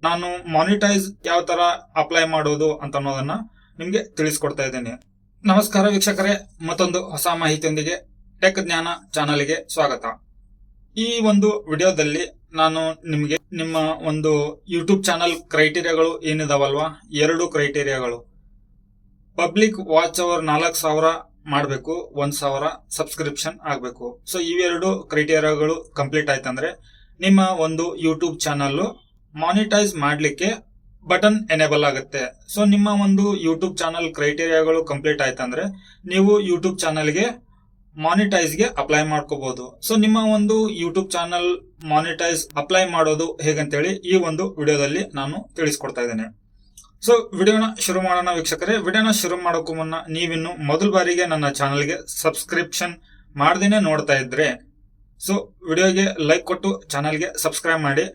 ನಾನು ಮಾನಿಟೈಸ್ ಯಾವ ತರ ಅಪ್ಲೈ ಮಾಡೋದು ಅಂತ ಅನ್ನೋದನ್ನ ನಿಮ್ಗೆ ತಿಳಿಸ್ಕೊಡ್ತಾ ಇದ್ದೇನೆ. ನಮಸ್ಕಾರ ವೀಕ್ಷಕರೇ, ಮತ್ತೊಂದು ಹೊಸ ಮಾಹಿತಿಯೊಂದಿಗೆ ಟೆಕ್ ಜ್ಞಾನ ಚಾನಲ್ಗೆ ಸ್ವಾಗತ. ಈ ಒಂದು ವಿಡಿಯೋದಲ್ಲಿ ನಾನು ನಿಮಗೆ ನಿಮ್ಮ ಒಂದು ಯೂಟ್ಯೂಬ್ ಚಾನಲ್ ಕ್ರೈಟೀರಿಯಾಗಳು ಏನಿದಾವಲ್ವಾ, 2 ಕ್ರೈಟೀರಿಯಾಗಳು. ಪಬ್ಲಿಕ್ ವಾಚ್ ಅವರ್ 4,000 ಮಾಡಬೇಕು, 1,000 ಸಬ್ಸ್ಕ್ರಿಪ್ಷನ್ ಆಗಬೇಕು. ಸೊ ಇವೆರಡು ಕ್ರೈಟೀರಿಯಾಗಳು ಕಂಪ್ಲೀಟ್ ಆಯ್ತಂದ್ರೆ ನಿಮ್ಮ ಒಂದು ಯೂಟ್ಯೂಬ್ ಚಾನಲ್ ಮಾನಿಟೈಸ್ ಮಾಡಲಿಕ್ಕೆ ಬಟನ್ ಎನೇಬಲ್ ಆಗುತ್ತೆ. ಸೊ ನಿಮ್ಮ ಒಂದು ಯೂಟ್ಯೂಬ್ ಚಾನಲ್ ಕ್ರೈಟೀರಿಯಾಗಳು ಕಂಪ್ಲೀಟ್ ಆಯ್ತಂದ್ರೆ ನೀವು ಯೂಟ್ಯೂಬ್ ಚಾನಲ್ಗೆ ಮಾನಿಟೈಸ್ಗೆ ಅಪ್ಲೈ ಮಾಡ್ಕೋಬಹುದು. ಸೊ ನಿಮ್ಮ ಒಂದು ಯೂಟ್ಯೂಬ್ ಚಾನಲ್ ಮಾನಿಟೈಸ್ ಅಪ್ಲೈ ಮಾಡೋದು ಹೇಗಂತೇಳಿ ಈ ಒಂದು ವಿಡಿಯೋದಲ್ಲಿ ನಾನು ತಿಳಿಸ್ಕೊಡ್ತಾ ಇದ್ದೇನೆ. ಸೊ ವಿಡಿಯೋನ ಶುರು ಮಾಡೋಣ ವೀಕ್ಷಕರೇ. ವಿಡಿಯೋನ ಶುರು ಮಾಡೋಕ್ಕೂ ಮುನ್ನ ನೀವಿನ್ನು ಮೊದಲ ಬಾರಿಗೆ ನನ್ನ ಚಾನಲ್ಗೆ ಸಬ್ಸ್ಕ್ರಿಪ್ಷನ್ ಮಾಡ್ದೇನೆ ನೋಡ್ತಾ ಇದ್ರೆ ಸೊ ವಿಡಿಯೋಗೆ ಲೈಕ್ ಕೊಟ್ಟು ಚಾನಲ್ಗೆ ಸಬ್ಸ್ಕ್ರೈಬ್ ಮಾಡಿ.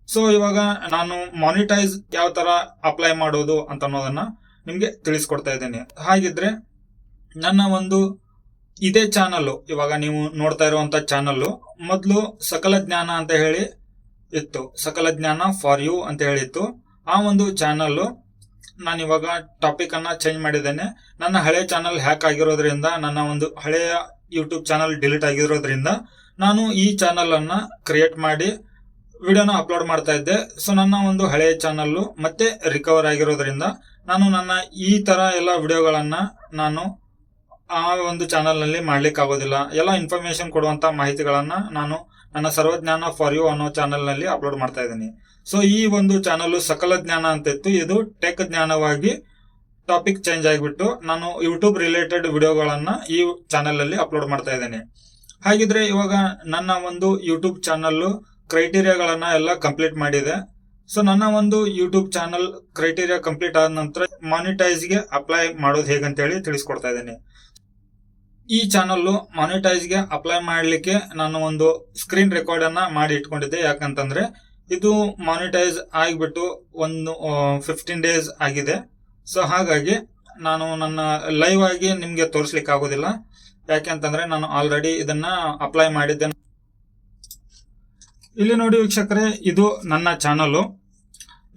ಸೊ ಇವಾಗ ನಾನು ಮಾನಿಟೈಸ್ ಯಾವ ತರ ಅಪ್ಲೈ ಮಾಡೋದು ಅಂತ ಅನ್ನೋದನ್ನ ನಿಮ್ಗೆ ತಿಳಿಸ್ಕೊಡ್ತಾ ಇದ್ದೇನೆ. ಹಾಗಿದ್ರೆ ನನ್ನ ಒಂದು ಇದೇ ಚಾನಲ್, ಇವಾಗ ನೀವು ನೋಡ್ತಾ ಇರುವಂತ ಚಾನಲ್ ಮೊದಲು ಸಕಲ ಜ್ಞಾನ ಅಂತ ಹೇಳಿ ಇತ್ತು, ಸಕಲ ಜ್ಞಾನ ಫಾರ್ ಯು ಅಂತ ಹೇಳಿತ್ತು. ಆ ಒಂದು ಚಾನಲ್ ನಾನು ಇವಾಗ ಟಾಪಿಕ್ ಅನ್ನ ಚೇಂಜ್ ಮಾಡಿದ್ದೇನೆ. ನನ್ನ ಹಳೆ ಚಾನಲ್ ಹ್ಯಾಕ್ ಆಗಿರೋದ್ರಿಂದ, ನನ್ನ ಒಂದು ಹಳೆಯ ಯೂಟ್ಯೂಬ್ ಚಾನಲ್ ಡಿಲೀಟ್ ಆಗಿರೋದ್ರಿಂದ ನಾನು ಈ ಚಾನಲ್ ಅನ್ನ ಕ್ರಿಯೇಟ್ ಮಾಡಿ ವಿಡಿಯೋನ ಅಪ್ಲೋಡ್ ಮಾಡ್ತಾ ಇದ್ದೆ. ಸೊ ನನ್ನ ಒಂದು ಹಳೆಯ ಚಾನಲ್ ಮತ್ತೆ ರಿಕವರ್ ಆಗಿರೋದ್ರಿಂದ ನಾನು ನನ್ನ ಈ ತರ ಎಲ್ಲ ವಿಡಿಯೋಗಳನ್ನ ನಾನು ಆ ಒಂದು ಚಾನಲ್ ನಲ್ಲಿ ಮಾಡ್ಲಿಕ್ಕೆ ಆಗೋದಿಲ್ಲ. ಎಲ್ಲ ಇನ್ಫಾರ್ಮೇಶನ್ ಕೊಡುವಂತ ಮಾಹಿತಿಗಳನ್ನ ನಾನು ನನ್ನ ಸರ್ವಜ್ಞಾನ ಫಾರ್ ಯು ಅನ್ನೋ ಚಾನಲ್ ನಲ್ಲಿ ಅಪ್ಲೋಡ್ ಮಾಡ್ತಾ ಇದ್ದೀನಿ. ಸೊ ಈ ಒಂದು ಚಾನಲ್ ಸಕಲ ಜ್ಞಾನ ಅಂತ ಇತ್ತು, ಇದು ಟೆಕ್ ಜ್ಞಾನವಾಗಿ ಟಾಪಿಕ್ ಚೇಂಜ್ ಆಗಿಬಿಟ್ಟು ನಾನು ಯೂಟ್ಯೂಬ್ ರಿಲೇಟೆಡ್ ವಿಡಿಯೋಗಳನ್ನ ಈ ಚಾನಲ್ ಅಲ್ಲಿ ಅಪ್ಲೋಡ್ ಮಾಡ್ತಾ ಇದ್ದೇನೆ. ಹಾಗಿದ್ರೆ ಇವಾಗ ನನ್ನ ಒಂದು ಯೂಟ್ಯೂಬ್ ಚಾನಲ್ ಕ್ರೈಟೀರಿಯಾಗಳನ್ನ ಎಲ್ಲ ಕಂಪ್ಲೀಟ್ ಮಾಡಿದೆ. ಸೊ ನನ್ನ ಒಂದು ಯೂಟ್ಯೂಬ್ ಚಾನಲ್ ಕ್ರೈಟೀರಿಯಾ ಕಂಪ್ಲೀಟ್ ಆದ ನಂತರ ಮಾನಿಟೈಸ್ಗೆ ಅಪ್ಲೈ ಮಾಡೋದು ಹೇಗಂತೇಳಿ ತಿಳಿಸ್ಕೊಡ್ತಾ ಇದ್ದೇನೆ. ಈ ಚಾನಲ್ ಮಾನಿಟೈಸ್ಗೆ ಅಪ್ಲೈ ಮಾಡಲಿಕ್ಕೆ ನಾನು ಒಂದು ಸ್ಕ್ರೀನ್ ರೆಕಾರ್ಡ್ ಅನ್ನ ಮಾಡಿ ಇಟ್ಕೊಂಡಿದ್ದೆ. ಯಾಕಂತಂದ್ರೆ ಇದು ಮಾನಿಟೈಸ್ ಆಗಿಬಿಟ್ಟು ಒಂದು 15 ಡೇಸ್ ಆಗಿದೆ. ಸೊ ಹಾಗಾಗಿ ನಾನು ನನ್ನ ಲೈವ್ ಆಗಿ ನಿಮ್ಗೆ ತೋರಿಸ್ಲಿಕ್ಕೆ ಆಗೋದಿಲ್ಲ. ಯಾಕೆಂತಂದ್ರೆ ನಾನು ಆಲ್ರೆಡಿ ಇದನ್ನ ಅಪ್ಲೈ ಮಾಡಿದ್ದೆ. ಇಲ್ಲಿ ನೋಡಿ ವೀಕ್ಷಕರೇ, ಇದು ನನ್ನ ಚಾನಲ್.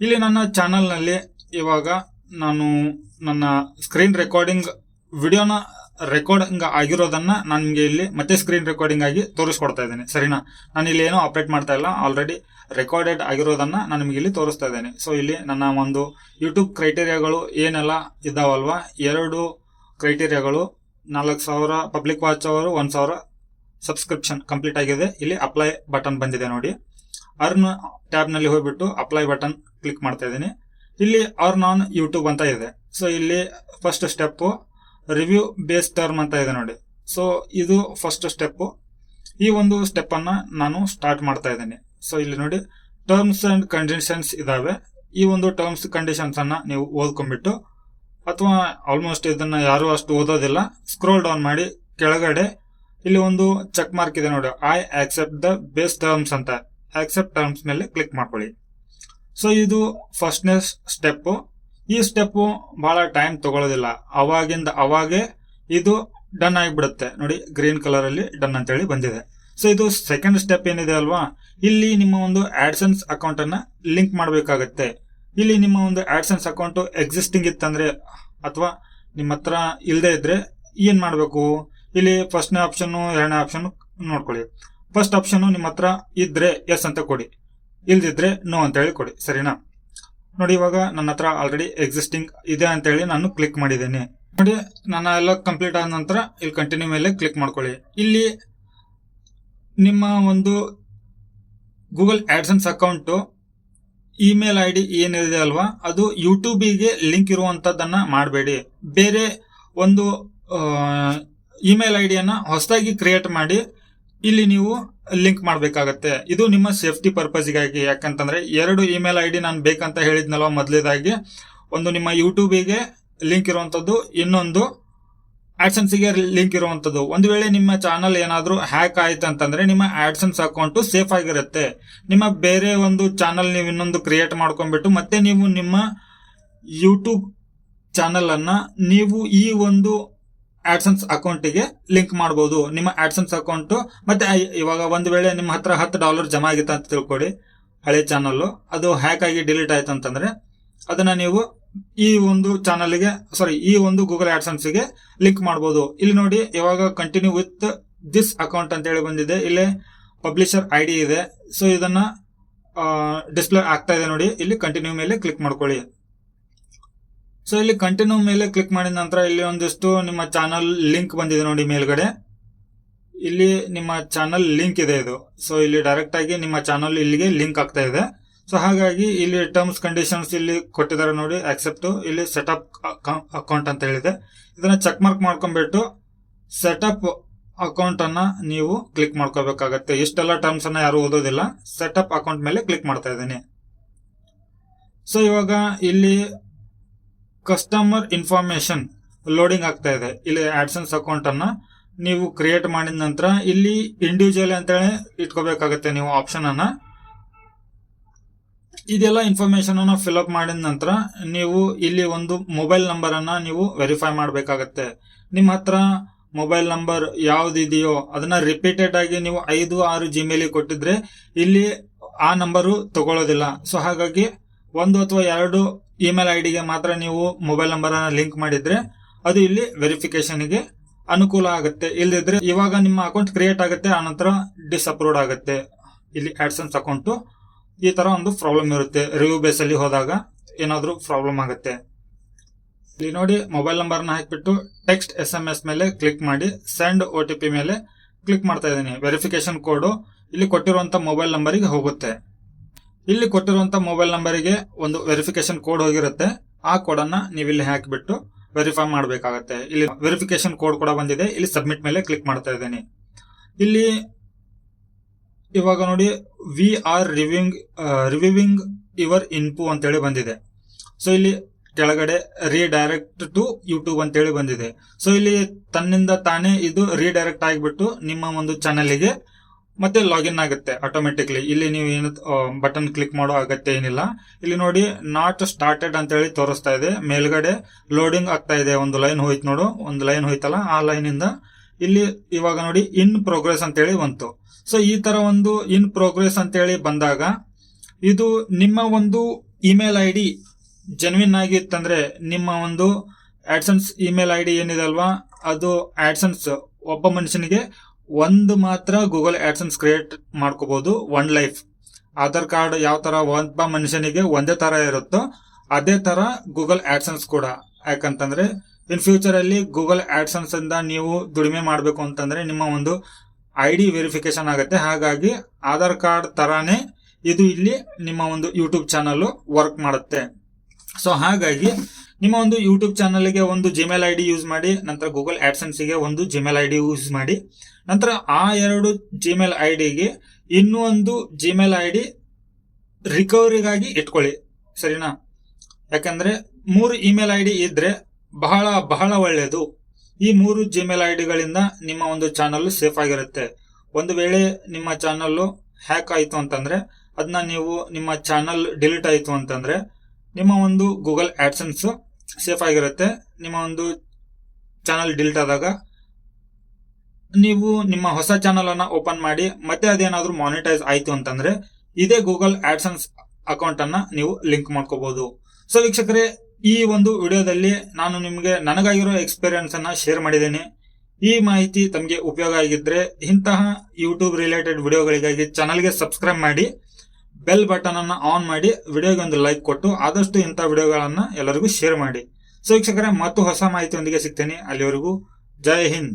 ಇಲ್ಲಿ ನನ್ನ ಚಾನಲ್ ನಲ್ಲಿ ಇವಾಗ ನಾನು ನನ್ನ ಸ್ಕ್ರೀನ್ ರೆಕಾರ್ಡಿಂಗ್ ವಿಡಿಯೋನ ರೆಕಾರ್ಡಿಂಗ್ ಆಗಿರೋದನ್ನ ನಾನು ನಿಮಗೆ ಇಲ್ಲಿ ಮತ್ತೆ ಸ್ಕ್ರೀನ್ ರೆಕಾರ್ಡಿಂಗ್ ಆಗಿ ತೋರಿಸ್ಕೊಡ್ತಾ ಇದ್ದೇನೆ. ಸರಿನಾ? ನಾನು ಇಲ್ಲಿ ಏನೋ ಆಪರೇಟ್ ಮಾಡ್ತಾ ಇಲ್ಲ, ಆಲ್ರೆಡಿ ರೆಕಾರ್ಡೆಡ್ ಆಗಿರೋದನ್ನ ನಾನು ನಿಮಗೆ ಇಲ್ಲಿ ತೋರಿಸ್ತಾ ಇದ್ದೇನೆ. ಸೊ ಇಲ್ಲಿ ನನ್ನ ಒಂದು ಯೂಟ್ಯೂಬ್ ಕ್ರೈಟೀರಿಯಾಗಳು ಏನೆಲ್ಲ ಇದಾವಲ್ವಾ, 2 ಕ್ರೈಟೀರಿಯಾಗಳು 4,000 ಪಬ್ಲಿಕ್ ವಾಚ್ ಅವರು, 1,000 ಸಬ್ಸ್ಕ್ರಿಪ್ಷನ್ ಕಂಪ್ಲೀಟ್ ಆಗಿದೆ. ಇಲ್ಲಿ ಅಪ್ಲೈ ಬಟನ್ ಬಂದಿದೆ ನೋಡಿ. ಅರ್ನ್ ಟ್ಯಾಬ್ ನಲ್ಲಿ ಹೋಗ್ಬಿಟ್ಟು ಅಪ್ಲೈ ಬಟನ್ ಕ್ಲಿಕ್ ಮಾಡ್ತಾ ಇದ್ದೀನಿ. ಇಲ್ಲಿ ಅರ್ನ್ ಆನ್ ಯೂಟ್ಯೂಬ್ ಅಂತ ಇದೆ. ಸೊ ಇಲ್ಲಿ first step review base term ಅಂತ ಇದೆ ನೋಡಿ. ಸೊ ಇದು ಫಸ್ಟ್ ಸ್ಟೆಪ್. ಈ ಒಂದು ಸ್ಟೆಪ್ ಅನ್ನ ನಾನು ಸ್ಟಾರ್ಟ್ ಮಾಡ್ತಾ ಇದ್ದೇನೆ. ಸೊ ಇಲ್ಲಿ ನೋಡಿ ಟರ್ಮ್ಸ್ ಅಂಡ್ ಕಂಡೀಷನ್ಸ್ ಇದಾವೆ. ಈ ಒಂದು ಟರ್ಮ್ಸ್ ಕಂಡೀಷನ್ಸ್ ಅನ್ನ ನೀವು ಓದ್ಕೊಂಡ್ಬಿಟ್ಟು, ಅಥವಾ ಆಲ್ಮೋಸ್ಟ್ ಇದನ್ನ ಯಾರು ಅಷ್ಟು ಓದೋದಿಲ್ಲ, ಸ್ಕ್ರೋಲ್ ಡೌನ್ ಮಾಡಿ ಕೆಳಗಡೆ ಇಲ್ಲಿ ಒಂದು ಚೆಕ್ ಮಾರ್ಕ್ ಇದೆ ನೋಡಿ, I accept the base terms ಅಂತ. ಆಕ್ಸೆಪ್ಟ್ ಟರ್ಮ್ಸ್ ಮೇಲೆ ಕ್ಲಿಕ್ ಮಾಡ್ಕೊಳ್ಳಿ. ಸೊ ಇದು ಫಸ್ಟ್ನೇ ಸ್ಟೆಪ್. ಈ ಸ್ಟೆಪ್ ಬಹಳ ಟೈಮ್ ತಗೊಳ್ಳೋದಿಲ್ಲ, ಅವಾಗಿಂದ ಅವಾಗೆ ಇದು ಡನ್ ಆಗಿಬಿಡುತ್ತೆ ನೋಡಿ. ಗ್ರೀನ್ ಕಲರ್ ಅಲ್ಲಿ ಡನ್ ಅಂತ ಹೇಳಿ ಬಂದಿದೆ. ಸೊ ಇದು ಸೆಕೆಂಡ್ ಸ್ಟೆಪ್ ಏನಿದೆ ಅಲ್ವಾ, ಇಲ್ಲಿ ನಿಮ್ಮ ಒಂದು ಆಡ್ಸೆನ್ಸ್ ಅಕೌಂಟ್ ಅನ್ನ ಲಿಂಕ್ ಮಾಡಬೇಕಾಗತ್ತೆ. ಇಲ್ಲಿ ನಿಮ್ಮ ಒಂದು ಆಡ್ಸೆನ್ಸ್ ಅಕೌಂಟ್ ಎಕ್ಸಿಸ್ಟಿಂಗ್ ಇತ್ತಂದ್ರೆ ಅಥವಾ ನಿಮ್ಮ ಹತ್ರ ಇಲ್ಲದೆ ಇದ್ರೆ ಏನ್ ಮಾಡ್ಬೇಕು, ಇಲ್ಲಿ ಫಸ್ಟ್ನೇ ಆಪ್ಷನ್ 2ನೇ ಆಪ್ಷನ್ ನೋಡ್ಕೊಳ್ಳಿ. ಫಸ್ಟ್ ಆಪ್ಷನ್ ನಿಮ್ಮ ಹತ್ರ ಇದ್ರೆ ಎಸ್ ಅಂತ ಕೊಡಿ, ಇಲ್ದಿದ್ರೆ ನೋ ಅಂತ ಹೇಳಿ ಕೊಡಿ. ಸರಿನಾ? ನೋಡಿ ಇವಾಗ ನನ್ನ ಹತ್ರ ಆಲ್ರೆಡಿ ಎಕ್ಸಿಸ್ಟಿಂಗ್ ಇದೆ ಅಂತ ಹೇಳಿ ನಾನು ಕ್ಲಿಕ್ ಮಾಡಿದ್ದೇನೆ. ನೋಡಿ ನನ್ನ ಎಲ್ಲ ಕಂಪ್ಲೀಟ್ ಆದ ನಂತರ ಇಲ್ಲಿ ಕಂಟಿನ್ಯೂ ಮೇಲೆ ಕ್ಲಿಕ್ ಮಾಡ್ಕೊಳ್ಳಿ. ಇಲ್ಲಿ ನಿಮ್ಮ ಒಂದು Google AdSense account email I D ಏನಿದೆ ಅಲ್ವಾ, ಅದು ಯೂಟ್ಯೂಬಿಗೆ ಲಿಂಕ್ ಇರುವಂತದ್ದನ್ನ ಮಾಡಬೇಡಿ. ಬೇರೆ ಒಂದು ಇಮೇಲ್ ಐ ಡಿಯನ್ನ ಹೊಸದಾಗಿ ಕ್ರಿಯೇಟ್ ಮಾಡಿ ಇಲ್ಲಿ ನೀವು ಲಿಂಕ್ ಮಾಡಬೇಕಾಗತ್ತೆ. ಇದು ನಿಮ್ಮ ಸೇಫ್ಟಿ ಪರ್ಪಸ್ಗಾಗಿ. ಯಾಕಂತಂದ್ರೆ 2 ಇಮೇಲ್ ಐ ಡಿ ನಾನು ಬೇಕಂತ ಹೇಳಿದ್ನಲ್ವ ಮೊದಲೇದಾಗಿ, ಒಂದು ನಿಮ್ಮ ಯೂಟ್ಯೂಬಿಗೆ ಲಿಂಕ್ ಇರುವಂತದ್ದು, ಇನ್ನೊಂದು ಆಡ್ಸೆನ್ಸ್ ಗೆ ಲಿಂಕ್ ಇರುವಂತದ್ದು. ಒಂದು ವೇಳೆ ನಿಮ್ಮ ಚಾನಲ್ ಏನಾದ್ರೂ ಹ್ಯಾಕ್ ಆಯ್ತು ಅಂತಂದ್ರೆ ನಿಮ್ಮ ಆಡ್ಸೆನ್ಸ್ ಅಕೌಂಟ್ ಸೇಫ್ ಆಗಿರುತ್ತೆ. ನಿಮ್ಮ ಬೇರೆ ಒಂದು ಚಾನಲ್ ನೀವು ಇನ್ನೊಂದು ಕ್ರಿಯೇಟ್ ಮಾಡ್ಕೊಂಡ್ಬಿಟ್ಟು ಮತ್ತೆ ನೀವು ನಿಮ್ಮ ಯೂಟ್ಯೂಬ್ ಚಾನಲ್ ಅನ್ನ ನೀವು ಈ ಒಂದು ಆಡ್ಸೆನ್ಸ್ ಅಕೌಂಟಿಗೆ ಲಿಂಕ್ ಮಾಡಬಹುದು. ನಿಮ್ಮ ಆಡ್ಸೆನ್ಸ್ ಅಕೌಂಟ್ ಮತ್ತೆ ಇವಾಗ ಒಂದು ವೇಳೆ ನಿಮ್ಮ ಹತ್ರ $10 ಜಮಾ ಆಗಿತ್ತು ಅಂತ ತಿಳ್ಕೊಳ್ಳಿ, ಹಳೆ ಚಾನಲ್ ಅದು ಹ್ಯಾಕ್ ಆಗಿ ಡಿಲೀಟ್ ಆಯ್ತು ಅಂತಂದ್ರೆ ಅದನ್ನ ನೀವು ಈ ಒಂದು ಚಾನಲ್ಗೆ ಈ ಒಂದು ಗೂಗಲ್ ಆಡ್ಸೆನ್ಸ್ಗೆ ಲಿಂಕ್ ಮಾಡಬಹುದು. ಇಲ್ಲಿ ನೋಡಿ ಇವಾಗ ಕಂಟಿನ್ಯೂ ವಿತ್ ದಿಸ್ ಅಕೌಂಟ್ ಅಂತ ಹೇಳಿ ಬಂದಿದೆ. ಇಲ್ಲಿ ಪಬ್ಲಿಷರ್ ID ಇದೆ. ಸೊ ಇದನ್ನ ಡಿಸ್ಪ್ಲೇ ಆಗ್ತಾ ಇದೆ ನೋಡಿ. ಇಲ್ಲಿ ಕಂಟಿನ್ಯೂ ಮೇಲೆ ಕ್ಲಿಕ್ ಮಾಡ್ಕೊಳ್ಳಿ. ಸೊ ಇಲ್ಲಿ ಕಂಟಿನ್ಯೂ ಮೇಲೆ ಕ್ಲಿಕ್ ಮಾಡಿದ ನಂತರ ಇಲ್ಲಿ ಒಂದಿಷ್ಟು ನಿಮ್ಮ ಚಾನಲ್ ಲಿಂಕ್ ಬಂದಿದೆ ನೋಡಿ ಮೇಲ್ಗಡೆ. ಇಲ್ಲಿ ನಿಮ್ಮ ಚಾನಲ್ ಲಿಂಕ್ ಇದೆ ಇದು. ಸೊ ಇಲ್ಲಿ ಡೈರೆಕ್ಟ್ ಆಗಿ ನಿಮ್ಮ ಚಾನಲ್ ಇಲ್ಲಿಗೆ ಲಿಂಕ್ ಆಗ್ತಾ ಇದೆ. ಸೊ ಹಾಗಾಗಿ ಇಲ್ಲಿ ಟರ್ಮ್ಸ್ ಕಂಡೀಷನ್ಸ್ ಇಲ್ಲಿ ಕೊಟ್ಟಿದ್ದಾರೆ ನೋಡಿ. ಆಕ್ಸೆಪ್ಟ್, ಇಲ್ಲಿ ಸೆಟಪ್ ಅಕೌಂಟ್ ಅಂತ ಹೇಳಿದೆ. ಇದನ್ನ ಚೆಕ್ ಮಾರ್ಕ್ ಮಾಡ್ಕೊಂಡ್ಬಿಟ್ಟು ಸೆಟಪ್ ಅಕೌಂಟ್ ಅನ್ನ ನೀವು ಕ್ಲಿಕ್ ಮಾಡ್ಕೋಬೇಕಾಗತ್ತೆ. ಇಷ್ಟೆಲ್ಲ ಟರ್ಮ್ಸ್ ಅನ್ನ ಯಾರು ಓದೋದಿಲ್ಲ. ಸೆಟಪ್ ಅಕೌಂಟ್ ಮೇಲೆ ಕ್ಲಿಕ್ ಮಾಡ್ತಾ ಇದ್ದೀನಿ. ಸೊ ಇವಾಗ ಇಲ್ಲಿ ಕಸ್ಟಮರ್ ಇನ್ಫಾರ್ಮೇಶನ್ ಲೋಡಿಂಗ್ ಆಗ್ತಾ ಇದೆ. ಇಲ್ಲಿ ಆಡ್ಸೆನ್ಸ್ ಅಕೌಂಟ್ ಅನ್ನ ನೀವು ಕ್ರಿಯೇಟ್ ಮಾಡಿದ ನಂತರ ಇಲ್ಲಿ ಇಂಡಿವಿಜುವಲ್ ಅಂತೇಳಿ ಇಟ್ಕೋಬೇಕಾಗತ್ತೆ ನೀವು ಆಪ್ಷನ್ ಅನ್ನ. ಇದೆಲ್ಲ ಇನ್ಫಾರ್ಮೇಶನ್ ಅನ್ನ ಫಿಲ್ ಅಪ್ ಮಾಡಿದ ನಂತರ ನೀವು ಇಲ್ಲಿ ಒಂದು ಮೊಬೈಲ್ ನಂಬರ್ ಅನ್ನ ನೀವು ವೆರಿಫೈ ಮಾಡಬೇಕಾಗತ್ತೆ. ನಿಮ್ಮ ಹತ್ರ ಮೊಬೈಲ್ ನಂಬರ್ ಯಾವ್ದಿದೆಯೋ ಅದನ್ನ ರಿಪೀಟೆಡ್ ಆಗಿ ನೀವು 5-6 ಜಿಮೇಲ್ ಕೊಟ್ಟಿದ್ರೆ ಇಲ್ಲಿ ಆ ನಂಬರು ತಗೊಳ್ಳೋದಿಲ್ಲ. ಸೊ ಹಾಗಾಗಿ 1 ಅಥವಾ 2 ಇಮೇಲ್ ಐಡಿಗೆ ಮಾತ್ರ ನೀವು ಮೊಬೈಲ್ ನಂಬರ್ ಅನ್ನ ಲಿಂಕ್ ಮಾಡಿದ್ರೆ ಅದು ಇಲ್ಲಿ ವೆರಿಫಿಕೇಶನ್ಗೆ ಅನುಕೂಲ ಆಗುತ್ತೆ. ಇಲ್ಲದಿದ್ರೆ ಇವಾಗ ನಿಮ್ಮ ಅಕೌಂಟ್ ಕ್ರಿಯೇಟ್ ಆಗುತ್ತೆ, ಆನಂತರ ಡಿಸ್ಅಪ್ರೂವ್ಡ್ ಆಗುತ್ತೆ. ಇಲ್ಲಿ ಆಡ್ಸೆನ್ಸ್ ಅಕೌಂಟ್ ಈ ತರ ಒಂದು ಪ್ರಾಬ್ಲಮ್ ಇರುತ್ತೆ. ರಿವ್ಯೂ ಬೇಸ್ ಅಲ್ಲಿ ಹೋದಾಗ ಏನಾದ್ರೂ ಪ್ರಾಬ್ಲಮ್ ಆಗುತ್ತೆ. ಇಲ್ಲಿ ನೋಡಿ ಮೊಬೈಲ್ ನಂಬರ್ ನ ಹಾಕ್ಬಿಟ್ಟು ಟೆಕ್ಸ್ಟ್ SMS ಮೇಲೆ ಕ್ಲಿಕ್ ಮಾಡಿ ಸೆಂಡ್ OTP ಮೇಲೆ ಕ್ಲಿಕ್ ಮಾಡ್ತಾ ಇದ್ದೀನಿ. ವೆರಿಫಿಕೇಶನ್ ಕೋಡ್ ಇಲ್ಲಿ ಕೊಟ್ಟಿರುವಂತ ಮೊಬೈಲ್ ನಂಬರಿಗೆ ಹೋಗುತ್ತೆ. ಇಲ್ಲಿ ಕೊಟ್ಟಿರುವಂತ ಮೊಬೈಲ್ ನಂಬರಿಗೆ ಒಂದು ವೆರಿಫಿಕೇಶನ್ ಕೋಡ್ ಹೋಗಿರುತ್ತೆ. ಆ ಕೋಡ್ ಅನ್ನ ನೀವು ಇಲ್ಲಿ ಹಾಕಿಬಿಟ್ಟು ವೆರಿಫೈ ಮಾಡಬೇಕಾಗತ್ತೆ. ಇಲ್ಲಿ ವೆರಿಫಿಕೇಶನ್ ಕೋಡ್ ಕೂಡ ಬಂದಿದೆ. ಇಲ್ಲಿ ಸಬ್ಮಿಟ್ ಮೇಲೆ ಕ್ಲಿಕ್ ಮಾಡ್ತಾ ಇದ್ದೀನಿ. ಇಲ್ಲಿ ಇವಾಗ ನೋಡಿ ವಿ ಆರ್ ರಿವ್ಯೂವಿಂಗ್ ಯುವರ್ ಇನ್ಪು ಅಂತೇಳಿ ಬಂದಿದೆ. ಸೊ ಇಲ್ಲಿ ಕೆಳಗಡೆ ರೀಡೈರೆಕ್ಟ್ ಟು ಯೂಟ್ಯೂಬ್ ಅಂತೇಳಿ ಬಂದಿದೆ. ಸೊ ಇಲ್ಲಿ ತನ್ನಿಂದ ತಾನೇ ಇದು ರೀಡೈರೆಕ್ಟ್ ಆಗಿಬಿಟ್ಟು ನಿಮ್ಮ ಒಂದು ಚಾನಲ್ಗೆ ಮತ್ತೆ ಲಾಗಿನ್ ಆಗುತ್ತೆ ಆಟೋಮೆಟಿಕ್ಲಿ. ಇಲ್ಲಿ ನೀವು ಏನು ಬಟನ್ ಕ್ಲಿಕ್ ಮಾಡೋ ಅಗತ್ಯ ಏನಿಲ್ಲ. ಇಲ್ಲಿ ನೋಡಿ ನಾಟ್ ಸ್ಟಾರ್ಟೆಡ್ ಅಂತ ಹೇಳಿ ತೋರಿಸ್ತಾ ಇದೆ. ಮೇಲ್ಗಡೆ ಲೋಡಿಂಗ್ ಆಗ್ತಾ ಇದೆ. ಒಂದು ಲೈನ್ ಹೋಯ್ತು ನೋಡು, ಒಂದು ಲೈನ್ ಹೋಯ್ತಲ್ಲ, ಆ ಲೈನ್ ಇಂದ ಇಲ್ಲಿ ಇವಾಗ ನೋಡಿ ಇನ್ ಪ್ರೋಗ್ರೆಸ್ ಅಂತ ಹೇಳಿ ಬಂತು. ಸೊ ಈ ತರ ಒಂದು ಇನ್ ಪ್ರೋಗ್ರೆಸ್ ಅಂತ ಹೇಳಿ ಬಂದಾಗ ಇದು ನಿಮ್ಮ ಒಂದು ಇಮೇಲ್ ID ಜೆನ್ವಿನ್ ಆಗಿತ್ತಂದ್ರೆ ನಿಮ್ಮ ಒಂದು ಆಡ್ಸೆನ್ಸ್ ಇಮೇಲ್ ID ಏನಿದೆ ಅಲ್ವಾ, ಅದು ಆಡ್ಸೆನ್ಸ್ ಒಬ್ಬ ಮನುಷ್ಯನಿಗೆ ಒಂದು ಮಾತ್ರ ಗೂಗಲ್ ಆಡ್ಸೆನ್ಸ್ ಕ್ರಿಯೇಟ್ ಮಾಡ್ಕೋಬಹುದು. ಒನ್ ಲೈಫ್ ಆಧಾರ್ ಕಾರ್ಡ್ ಯಾವ ತರ ಒಬ್ಬ ಮನುಷ್ಯನಿಗೆ ಒಂದೇ ತರ ಇರುತ್ತೋ ಅದೇ ತರ ಗೂಗಲ್ ಆಡ್ಸೆನ್ಸ್ ಕೂಡ. ಯಾಕಂತಂದ್ರೆ ಇನ್ ಫ್ಯೂಚರ್ ಅಲ್ಲಿ ಗೂಗಲ್ ಆಡ್ಸೆನ್ಸ್ ಇಂದ ನೀವು ದುಡಿಮೆ ಮಾಡಬೇಕು ಅಂತಂದ್ರೆ ನಿಮ್ಮ ಒಂದು ID ವೆರಿಫಿಕೇಶನ್ ಆಗುತ್ತೆ. ಹಾಗಾಗಿ ಆಧಾರ್ ಕಾರ್ಡ್ ತರಾನೇ ಇದು ಇಲ್ಲಿ ನಿಮ್ಮ ಒಂದು ಯೂಟ್ಯೂಬ್ ಚಾನಲ್ ವರ್ಕ್ ಮಾಡುತ್ತೆ. ಸೊ ಹಾಗಾಗಿ ನಿಮ್ಮ ಒಂದು ಯೂಟ್ಯೂಬ್ ಚಾನಲ್ಗೆ ಒಂದು ಜಿಮೇಲ್ ID ಯೂಸ್ ಮಾಡಿ, ನಂತರ ಗೂಗಲ್ ಆಡ್ಸೆನ್ಸ್ಗೆ ಒಂದು ಜಿಮೇಲ್ ID ಯೂಸ್ ಮಾಡಿ, ನಂತರ ಆ 2 ಜಿಮೇಲ್ ಐಡಿಗೆ ಇನ್ನೂ ಒಂದು ಜಿಮೇಲ್ ID ರಿಕವರಿಗಾಗಿ ಇಟ್ಕೊಳ್ಳಿ. ಸರಿನಾ? ಯಾಕಂದ್ರೆ 3 ಇಮೇಲ್ ID ಇದ್ರೆ ಬಹಳ ಬಹಳ ಒಳ್ಳೆಯದು. ಈ 3 ಜಿಮೇಲ್ ಐಡಿಗಳಿಂದ ನಿಮ್ಮ ಒಂದು ಚಾನಲ್ ಸೇಫ್ ಆಗಿರುತ್ತೆ. ಒಂದು ವೇಳೆ ನಿಮ್ಮ ಚಾನಲ್ ಹ್ಯಾಕ್ ಆಯಿತು ಅಂತಂದ್ರೆ ಅದನ್ನ ನೀವು ನಿಮ್ಮ ಚಾನಲ್ ಡಿಲೀಟ್ ಆಯಿತು ಅಂತಂದ್ರೆ ನಿಮ್ಮ ಒಂದು ಗೂಗಲ್ ಆಡ್ಸೆನ್ಸ್ ಸೇಫ್ ಆಗಿರುತ್ತೆ. ನಿಮ್ಮ ಒಂದು ಚಾನಲ್ ಡಿಲೀಟ್ ಆದಾಗ ನೀವು ನಿಮ್ಮ ಹೊಸ ಚಾನಲ್ ಅನ್ನ ಓಪನ್ ಮಾಡಿ ಮತ್ತೆ ಅದೇನಾದ್ರೂ ಮಾನಿಟೈಸ್ ಆಯ್ತು ಅಂತಂದ್ರೆ ಇದೇ ಗೂಗಲ್ ಆಡ್ಸೆನ್ಸ್ ಅಕೌಂಟ್ ಅನ್ನ ನೀವು ಲಿಂಕ್ ಮಾಡ್ಕೋಬಹುದು. ಸೊ ವೀಕ್ಷಕರೇ, ಈ ಒಂದು ವಿಡಿಯೋದಲ್ಲಿ ನಾನು ನಿಮಗೆ ನನಗಾಗಿರೋ ಎಕ್ಸ್ಪೀರಿಯನ್ಸ್ ಅನ್ನ ಶೇರ್ ಮಾಡಿದ್ದೇನೆ. ಈ ಮಾಹಿತಿ ತಮಗೆ ಉಪಯೋಗ ಆಗಿದ್ರೆ ಇಂತಹ ಯೂಟ್ಯೂಬ್ ರಿಲೇಟೆಡ್ ವಿಡಿಯೋಗಳಿಗಾಗಿ ಚಾನಲ್ಗೆ ಸಬ್ಸ್ಕ್ರೈಬ್ ಮಾಡಿ, ಬೆಲ್ ಬಟನ್ ಅನ್ನ ಆನ್ ಮಾಡಿ, ವಿಡಿಯೋಗೆ ಒಂದು ಲೈಕ್ ಕೊಟ್ಟು ಆದಷ್ಟು ಇಂತಹ ವಿಡಿಯೋಗಳನ್ನ ಎಲ್ಲರಿಗೂ ಶೇರ್ ಮಾಡಿ. ಸೊ ವೀಕ್ಷಕರೇ, ಮತ್ತು ಹೊಸ ಮಾಹಿತಿಯೊಂದಿಗೆ ಸಿಗ್ತೇನೆ. ಅಲ್ಲಿವರೆಗೂ ಜೈ ಹಿಂದ್.